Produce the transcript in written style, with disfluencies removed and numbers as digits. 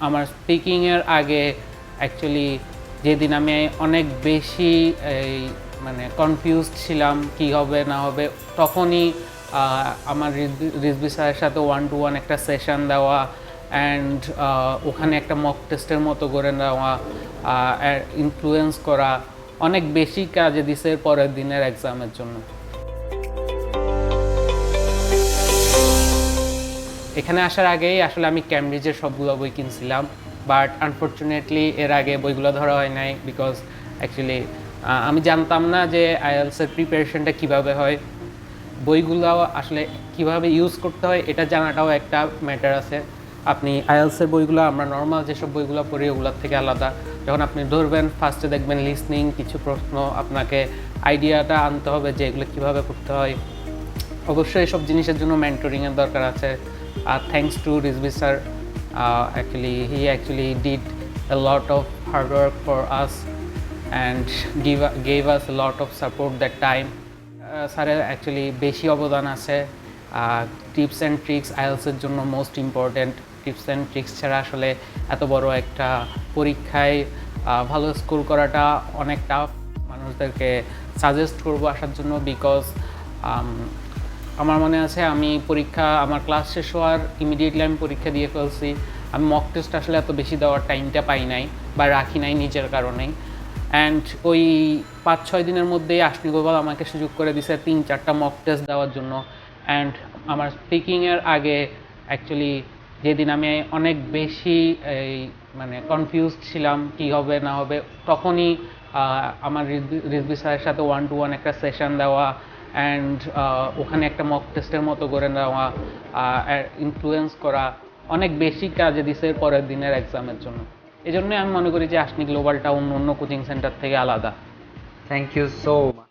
আমার স্পিকিংয়ের আগে অ্যাকচুয়ালি যেদিন আমি অনেক বেশি মানে কনফিউজড ছিলাম কী হবে না হবে, তখনই আমার রিজভী স্যারের সাথে 1-to-1 একটা সেশন দেওয়া অ্যান্ড ওখানে একটা মক টেস্টের মতো করে নেওয়া, ইনফ্লুয়েন্স করা অনেক বেশি কাজে দিছে পরের দিনের এক্সামের জন্য। এখানে আসার আগেই আসলে আমি ক্যামব্রিজের সবগুলো বই কিনছিলাম, বাট আনফর্চুনেটলি এর আগে বইগুলো ধরা হয় নাই বিকজ অ্যাকচুয়ালি আমি জানতাম না যে আইএলসের প্রিপারেশনটা কীভাবে হয়। বইগুলো আসলে কিভাবে ইউজ করতে হয় এটা জানাটাও একটা ম্যাটার আছে। আপনি আইএলসের বইগুলো আমরা নর্মাল যেসব বইগুলো পড়ি ওগুলোর থেকে আলাদা। যখন আপনি ধরবেন ফার্স্টে দেখবেন লিসনিং, কিছু প্রশ্ন, আপনাকে আইডিয়াটা আনতে হবে যে এগুলো কীভাবে করতে হয়। অবশ্যই এসব জিনিসের জন্য মেন্টরিংয়ের দরকার আছে। আর thanks to Rizvi sir, he actually did a lot of hard work for us and gave us a lot of support that time. স্যারের অ্যাকচুয়ালি বেশি অবদান আছে। টিপস অ্যান্ড ট্রিক্স আইএলসের জন্য most important. Tips and tricks ছাড়া আসলে এত বড় একটা পরীক্ষায় ভালো স্কোর করাটা অনেক টাফ। মানুষদেরকে সাজেস্ট করবো আসার জন্য বিকজ আমার মনে আছে আমি আমার ক্লাস শেষ হওয়ার ইমিডিয়েটলি আমি পরীক্ষা দিয়ে ফেলছি। আমি মক টেস্ট আসলে এত বেশি দেওয়ার টাইমটা পাই নাই বা রাখি নাই নিজের কারণেই। অ্যান্ড ওই 5-6 দিনের মধ্যেই আশনি গোপাল আমাকে সুযোগ করে দিছে 3-4টা মক টেস্ট দেওয়ার জন্য। অ্যান্ড আমার স্পিকিংয়ের আগে অ্যাকচুয়ালি যেদিন আমি অনেক বেশি মানে কনফিউজড ছিলাম কী হবে না হবে, তখনই আমার রিজভী স্যারের সাথে 1-to-1 একটা সেশন দেওয়া অ্যান্ড ওখানে একটা মক টেস্টের মতো করে নেওয়া, ইনফ্লুয়েন্স করা অনেক বেশি কাজে দিছে পরের দিনের এক্সামের জন্য। এই জন্যই আমি মনে করি যে আশনি গ্লোবালটা অন্য কোচিং সেন্টার থেকে আলাদা। Thank you so much.